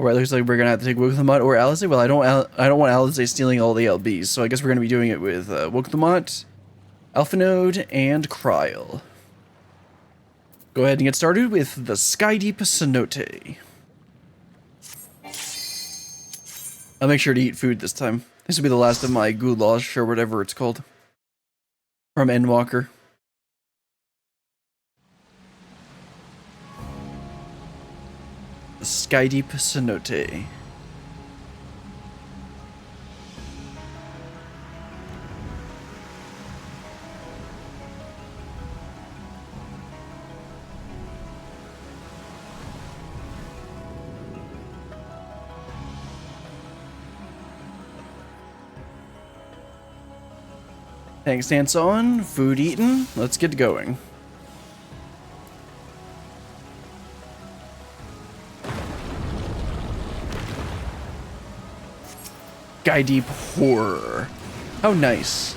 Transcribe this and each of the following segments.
Alright, looks like we're gonna have to take Wooklamont or Alizé. Well, I don't want Alizé stealing all the LBs, so I guess we're gonna be doing it with Wooklamont, Alpha Node, and Kryl. Go ahead and get started with the Skydeep Cenote. I'll make sure to eat food this time. This will be the last of my goulash or whatever it's called. From Endwalker. The Skydeep Cenote. Tank stance on, food eaten, let's get going. Skydeep Horror. How nice.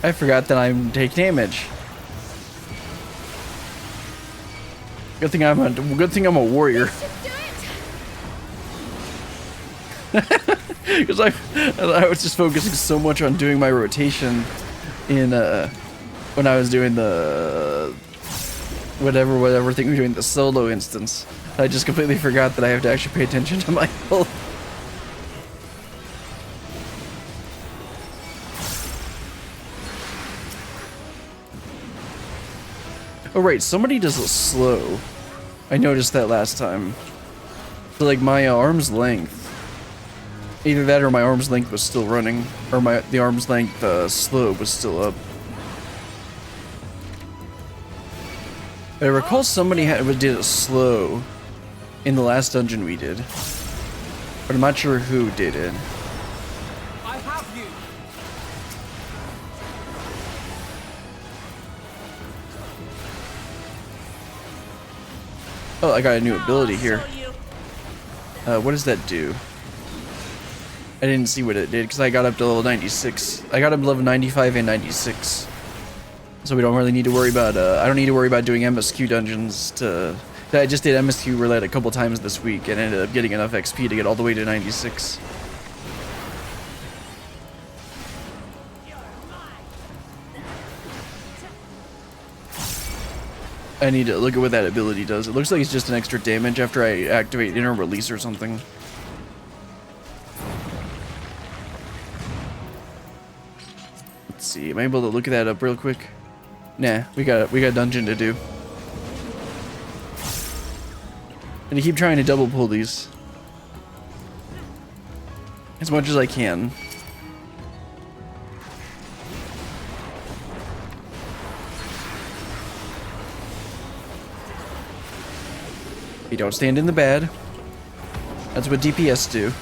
I forgot that I take damage. Good thing I'm a warrior. Because I was just focusing so much on doing my rotation in when I was doing the whatever thing we were doing, the solo instance. I just completely forgot that I have to actually pay attention to my health. Oh right, somebody does it slow. I noticed that last time. So like my arm's length. Either that or my arm's length was still running, or the arm's length slow was still up. I recall somebody did it slow in the last dungeon we did, but I'm not sure who did it. I have you. Oh, I got a new ability here. What does that do? I didn't see what it did because I got up to level 96. I got up to level 95 and 96. So we don't really need to worry about, I don't need to worry about doing MSQ dungeons to... I just did MSQ roulette a couple times this week and ended up getting enough XP to get all the way to 96. I need to look at what that ability does. It looks like it's just an extra damage after I activate inner release or something. Let's see, am I able to look that up real quick? Nah, we got a dungeon to do. And I keep trying to double pull these as much as I can. You don't stand in the bad. That's what DPS do.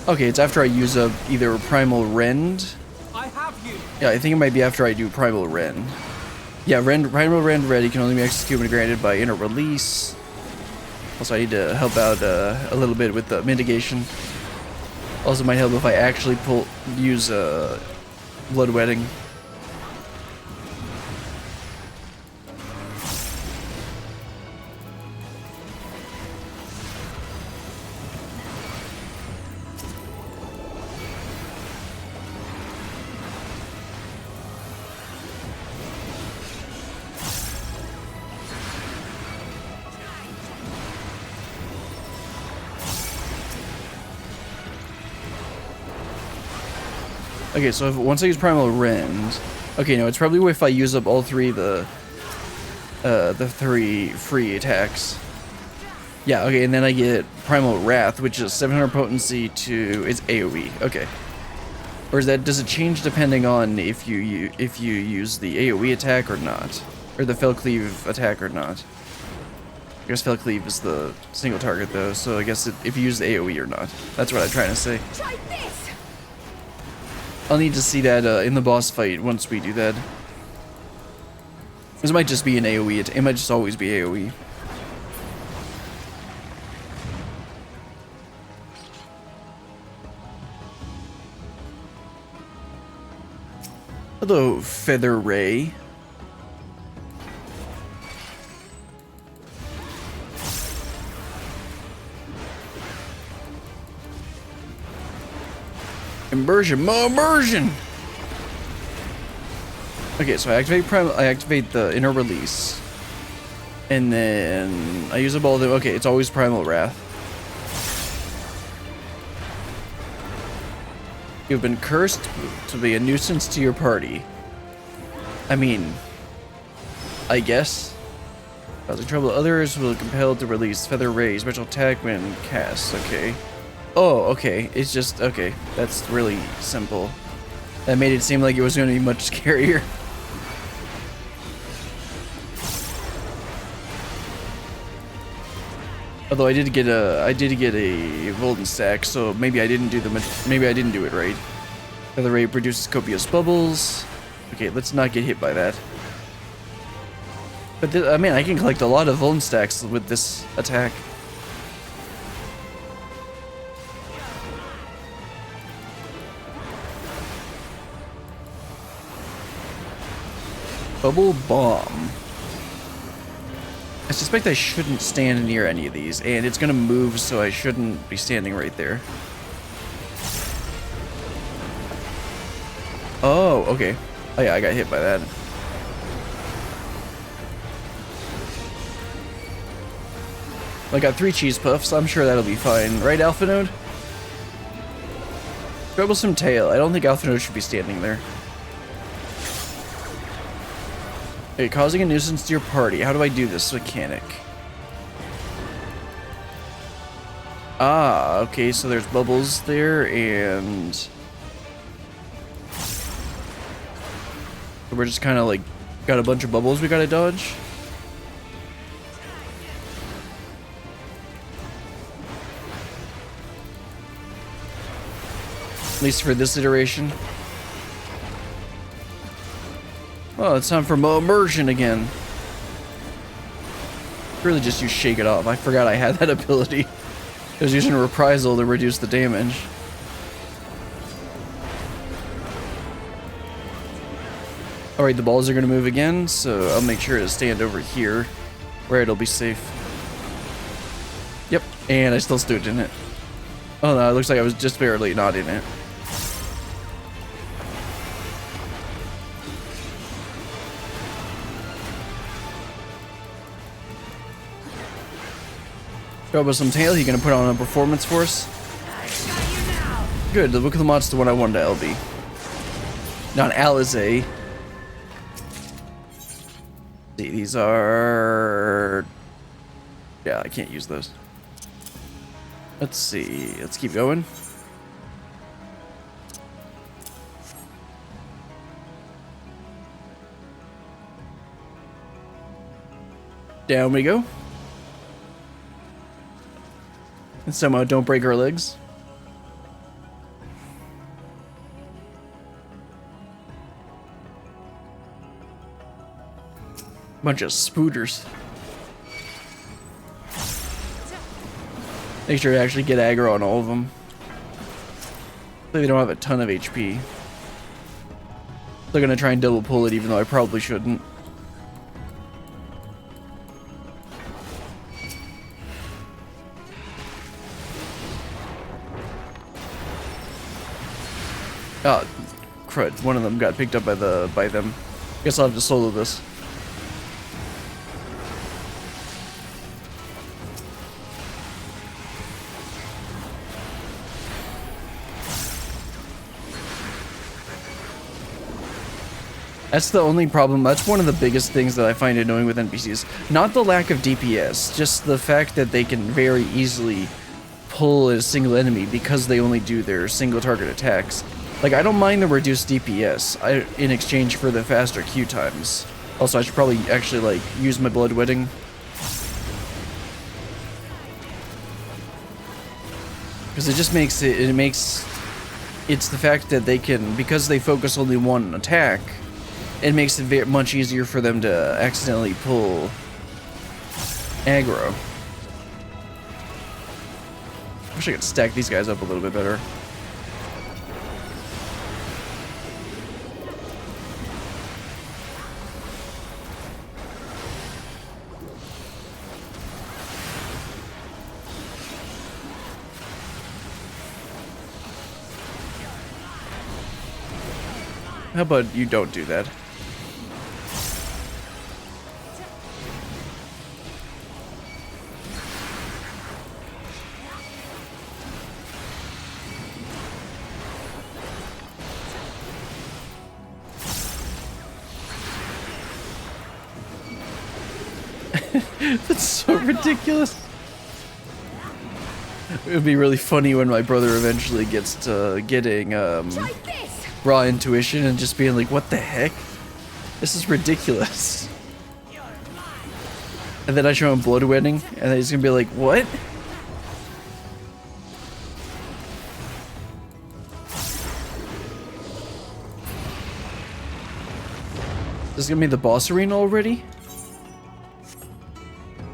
Okay, it's after I use up either Primal Rend. I have you. Yeah, I think it might be after I do Primal Rend. Yeah, Primal Rend ready can only be executed when granted by inner release. Also, I need to help out a little bit with the mitigation. Also, might help if I actually use Bloodwetting. Okay, so once I use Primal Rend, okay, no, it's probably if I use up all three the three free attacks. Yeah, okay, and then I get Primal Wrath, which is 700 potency to it's AoE. Okay, or does it change depending on if you use the AoE attack or not, or the Fell Cleave attack or not? I guess Fell Cleave is the single target though, so I guess if you use the AoE or not. That's what I'm trying to say. Try this. I'll need to see that in the boss fight once we do that. This might just be an AoE. It might just always be AoE. Hello, Feather Ray. Immersion, more immersion. Okay, so I activate the inner release, and then I use a ball. Okay, it's always Primal Wrath. You've been cursed to be a nuisance to your party. I mean, I guess. Causing trouble to others will be compelled to release Feather Ray, special attack when cast. Okay. Oh, okay. It's just, okay. That's really simple. That made it seem like it was going to be much scarier. Although I did get a golden stack, so maybe I didn't do it right. Feather Ray produces copious bubbles. Okay, let's not get hit by that. But I mean, I can collect a lot of golden stacks with this attack. Bubble bomb. I suspect I shouldn't stand near any of these, and it's gonna move, so I shouldn't be standing right there. Oh, okay. Oh yeah, I got hit by that. I got 3 cheese puffs. I'm sure that'll be fine. Right, Alpha Node? Troublesome tail. I don't think Alpha Node should be standing there. Okay, causing a nuisance to your party. How do I do this mechanic? Ah, okay, so there's bubbles there, and we're just kind of like got a bunch of bubbles we gotta dodge. At least for this iteration. Oh, it's time for more immersion again. Really just use Shake It Off. I forgot I had that ability. I was using Reprisal to reduce the damage. Alright, the balls are going to move again, so I'll make sure to stand over here where it'll be safe. Yep, and I still stood in it. Oh no, it looks like I was just barely not in it. Troublesome tail, he gonna put on a performance for us? Good, the Book of the Mod's the one I wanted to LB. Not Alizé. See, these are... Yeah, I can't use those. Let's see, let's keep going. Down we go. And somehow don't break our legs. Bunch of spooters. Make sure to actually get aggro on all of them. They don't have a ton of HP. They're gonna try and double pull it, even though I probably shouldn't. Oh, crud. One of them got picked up by them. Guess I'll have to solo this. That's the only problem. That's one of the biggest things that I find annoying with NPCs. Not the lack of DPS, just the fact that they can very easily pull a single enemy because they only do their single target attacks. Like, I don't mind the reduced DPS in exchange for the faster Q times. Also, I should probably actually, like, use my Bloodwetting. Because it just makes it's the fact that they can, because they focus only one attack, it makes it much easier for them to accidentally pull aggro. Wish I could stack these guys up a little bit better. How about you don't do that? That's so ridiculous. It would be really funny when my brother eventually gets to getting raw intuition and just being like, what the heck? This is ridiculous. And then I show him Blood Wedding, and then he's gonna be like, what? This is gonna be the boss arena already?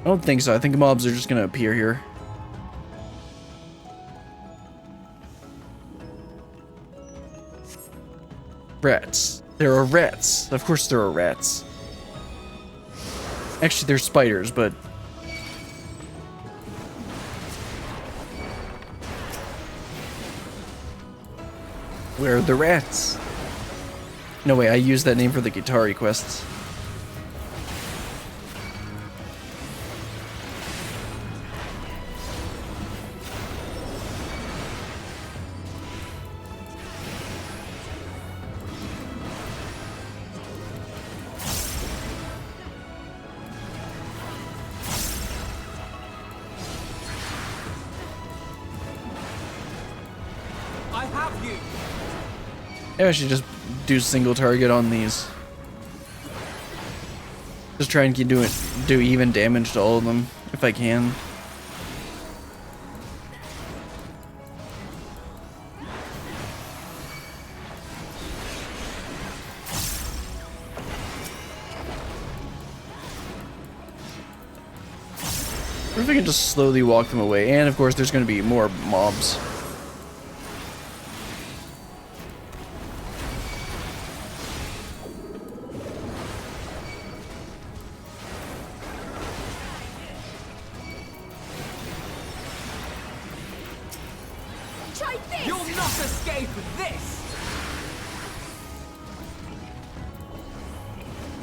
I don't think so. I think mobs are just gonna appear here. Rats. There are rats. Of course there are rats. Actually, they're spiders, but... where are the rats? No way, I used that name for the Guitar quests. I have you. Maybe I should just do single target on these. Just try and do even damage to all of them if I can. Or if I can just slowly walk them away, and of course there's going to be more mobs. Try this. You'll not escape this.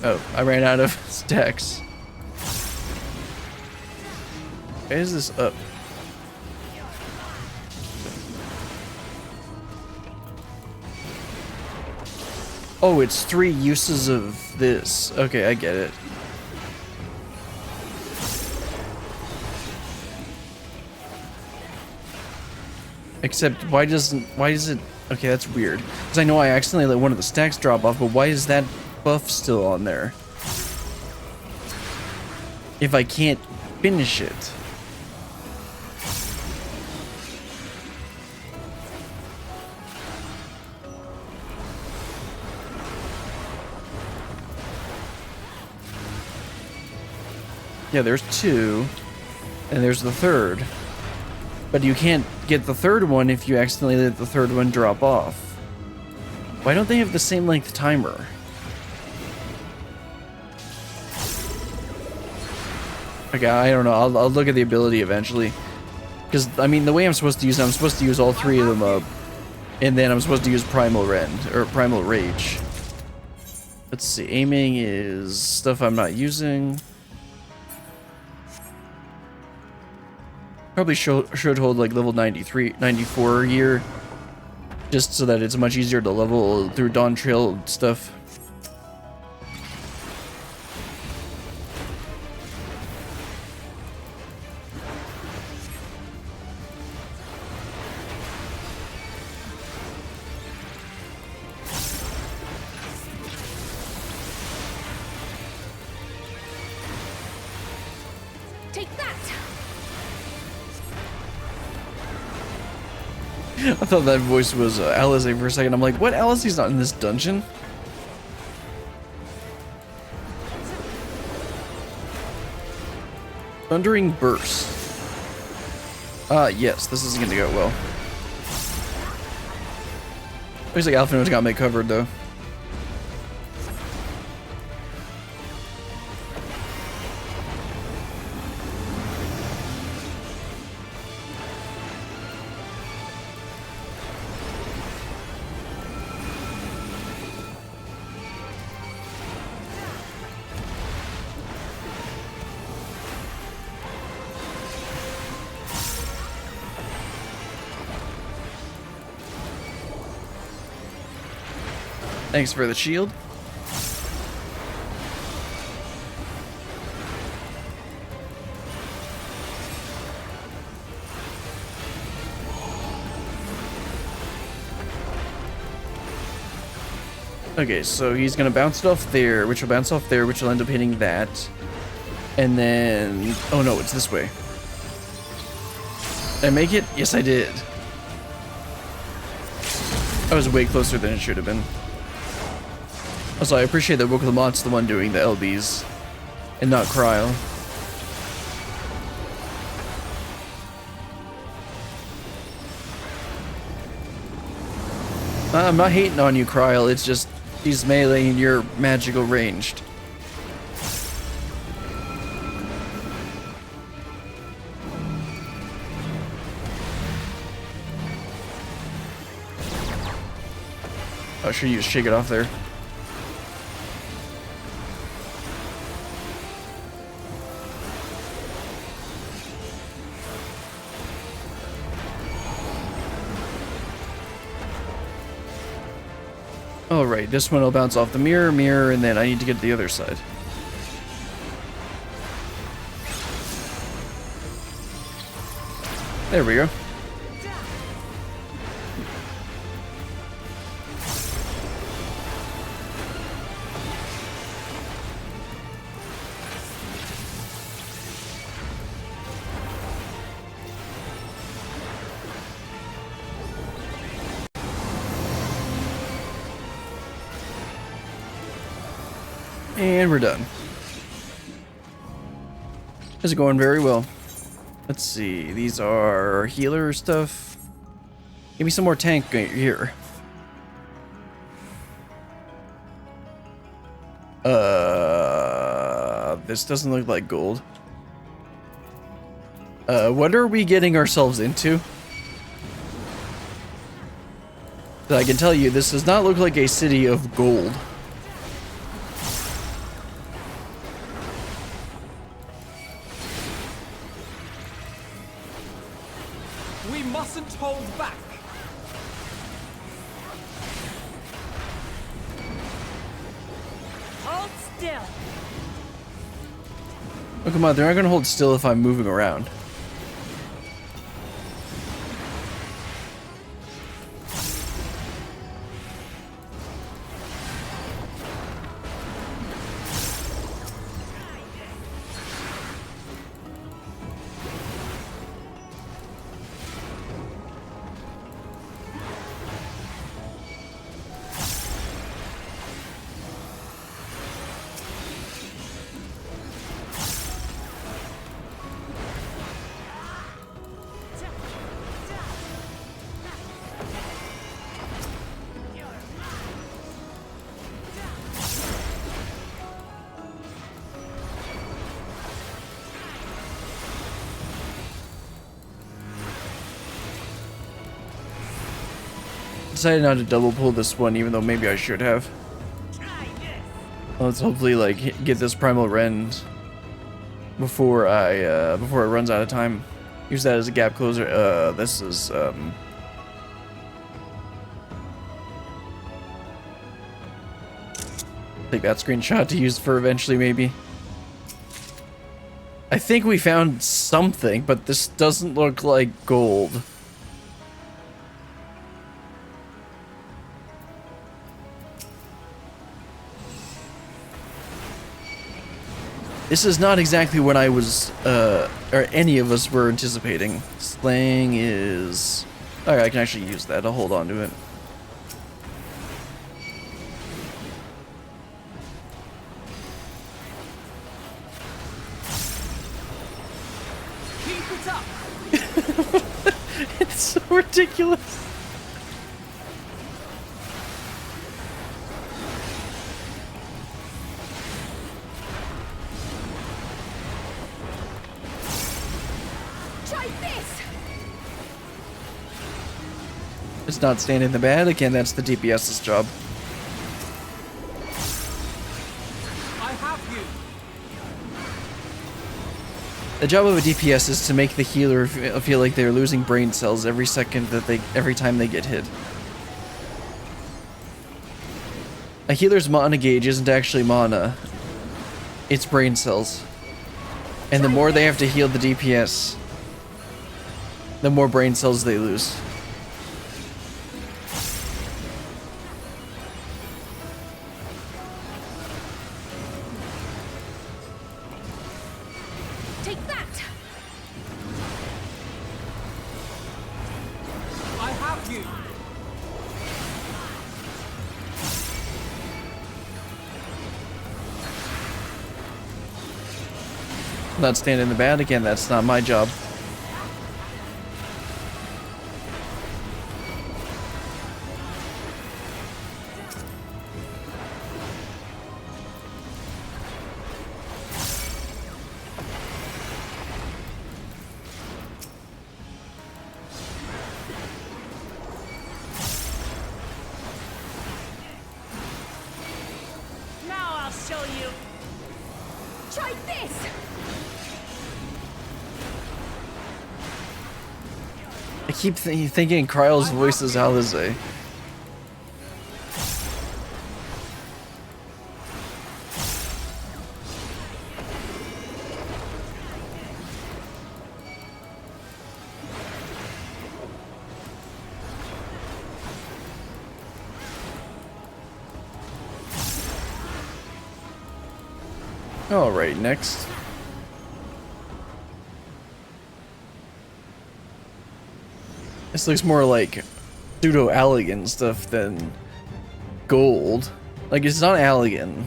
Oh, I ran out of stacks. Why is this up? Oh, it's 3 uses of this. Okay, I get it. Except, why does it... Okay, that's weird. Because I know I accidentally let one of the stacks drop off, but why is that buff still on there? If I can't finish it. Yeah, there's 2, and there's the 3rd. But you can't get the 3rd one if you accidentally let the 3rd one drop off. Why don't they have the same length timer? Okay, I don't know. I'll look at the ability eventually. Because, I mean, the way I'm supposed to use it, I'm supposed to use all 3 of them up. And then I'm supposed to use Primal Rend, or Primal Rage. Let's see, aiming is stuff I'm not using. Probably should hold like level 93, 94 here, just so that it's much easier to level through Dawn Trail stuff. Take that. I thought that voice was Alizé for a second. I'm like, what? Alizé's not in this dungeon? Thundering Burst. Yes, this is gonna go well. Looks like Alphino's got me covered though. Thanks for the shield. Okay, so he's gonna bounce it off there, which will bounce off there, which will end up hitting that. And then... oh no, it's this way. Did I make it? Yes, I did. I was way closer than it should have been. Also, I appreciate that Woklamont's the one doing the LBs, and not Cryle. I'm not hating on you, Cryle, it's just he's melee and you're magical ranged. Oh, sure, you just shake it off there. Alright, this one will bounce off the mirror, and then I need to get to the other side. There we go. And we're done. This is going very well. Let's see. These are healer stuff. Give me some more tank here. This doesn't look like gold. What are we getting ourselves into? I can tell you, this does not look like a city of gold. We mustn't hold back. Hold still. Oh, come on, they're not gonna hold still if I'm moving around. Decided not to double pull this one, even though maybe I should have. Let's hopefully like get this primal rend before it runs out of time. Use that as a gap closer. This is take that screenshot to use for eventually, maybe. I think we found something, but this doesn't look like gold. This is not exactly what I was, or any of us were anticipating. Slaying is... Alright, I can actually use that. I'll hold on to it. it up. It's so ridiculous. Try this. It's not standing the bad. Again, that's the DPS's job. I have you. The job of a DPS is to make the healer feel like they're losing brain cells every time they get hit. A healer's mana gauge isn't actually mana. It's brain cells. And the more they have to heal the DPS, the more brain cells they lose. Take that. I have you. Not standing the bad. Again, that's not my job. Now I'll show you. Try this. I keep thinking Kryle's voice is Alize. Alright, next. This looks more like pseudo-Allegan stuff than gold. Like, it's not Allegan.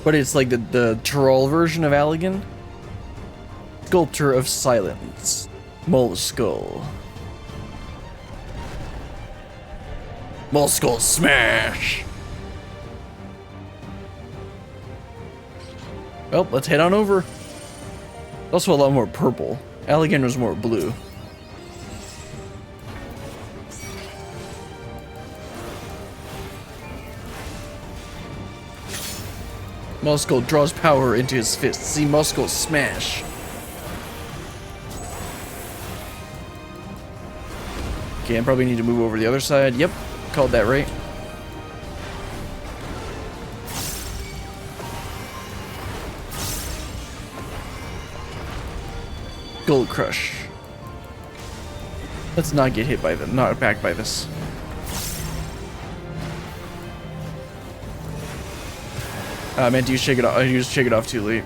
But it's like the troll version of Allegan. Sculptor of Silence. Moleskull. Moleskull smash! Well, let's head on over. Also a lot more purple. Allegan was more blue. Moleskull draws power into his fist. See Moleskull smash. Okay, I probably need to move over the other side. Yep, called that right. Gold Crush. Let's not get hit by them, not backed by this. I meant to use shake it off. I used shake it off too late.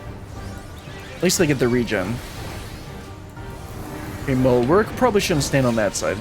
At least they get the regen. Okay, Mo, work probably shouldn't stand on that side.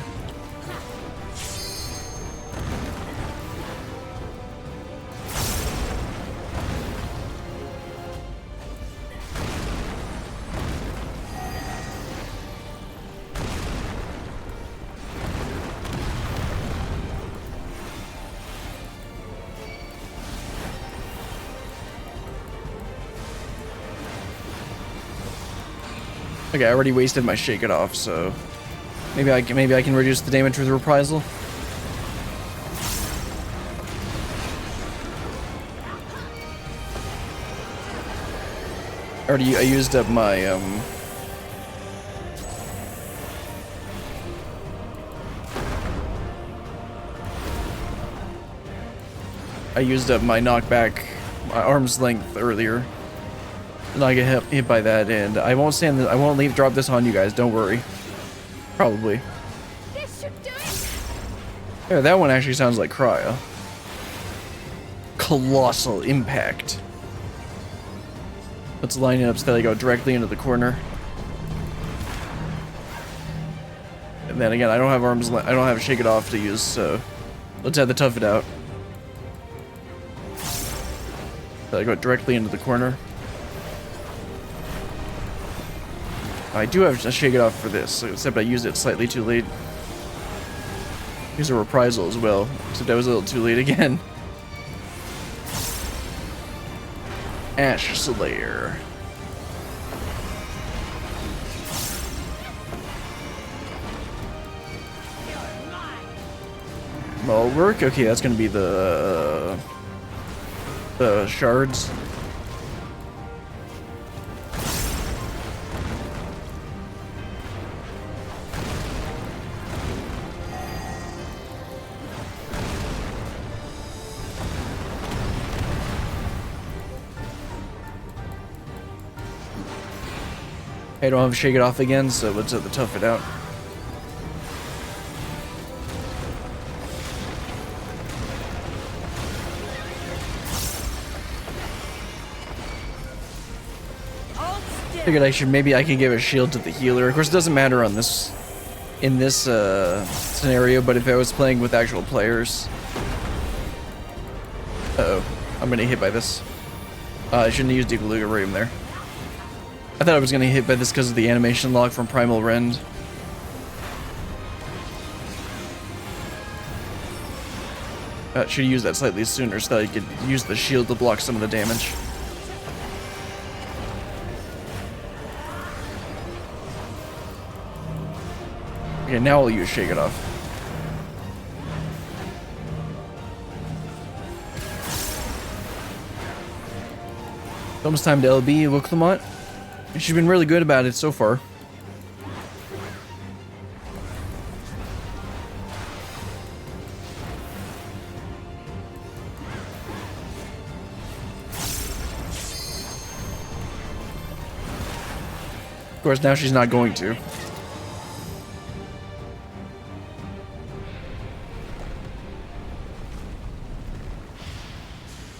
Okay, I already wasted my shake it off, so maybe I can reduce the damage with reprisal. I used up my I used up my knockback, my arm's length earlier. And I get hit by that, and I won't drop this on you guys, don't worry. Probably. This should do it. Yeah, that one actually sounds like Cryo. Colossal impact. Let's line it up so that I go directly into the corner. And then again, I don't have I don't have Shake It Off to use, so let's have the Tough It Out. So I go directly into the corner. I do have to shake it off for this, except I used it slightly too late. Use a reprisal as well, except I was a little too late again. Ash Slayer. All work. Okay, that's gonna be the shards. I don't have to shake it off again, so let's have to tough it out. Figured maybe I can give a shield to the healer. Of course, it doesn't matter on this, in this scenario, but if I was playing with actual players. Uh-oh, I'm gonna get hit by this. I shouldn't have used Equilibrium there. I thought I was gonna get hit by this because of the animation lock from Primal Rend. Should have used that slightly sooner so that I could use the shield to block some of the damage. Okay, now I'll use Shake It Off. It's almost time to LB Wuklamont. She's been really good about it so far. Of course, now she's not going to.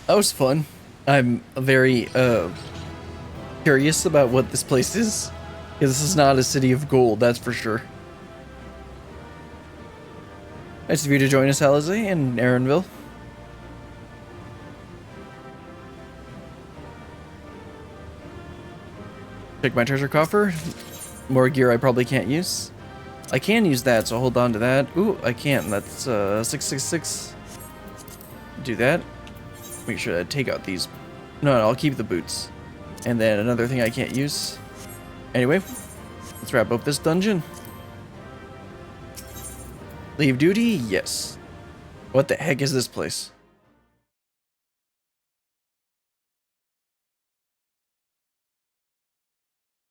That was fun. I'm very curious about what this place is, because this is not a city of gold, that's for sure. Nice of you to join us, Alizé, in Aaronville. Check my treasure coffer. More gear I probably can't use. I can use that, so hold on to that. Ooh, I can't. That's 666. Do that. Make sure I take out these. No, I'll keep the boots. And then another thing I can't use. Anyway, let's wrap up this dungeon. Leave duty? Yes. What the heck is this place?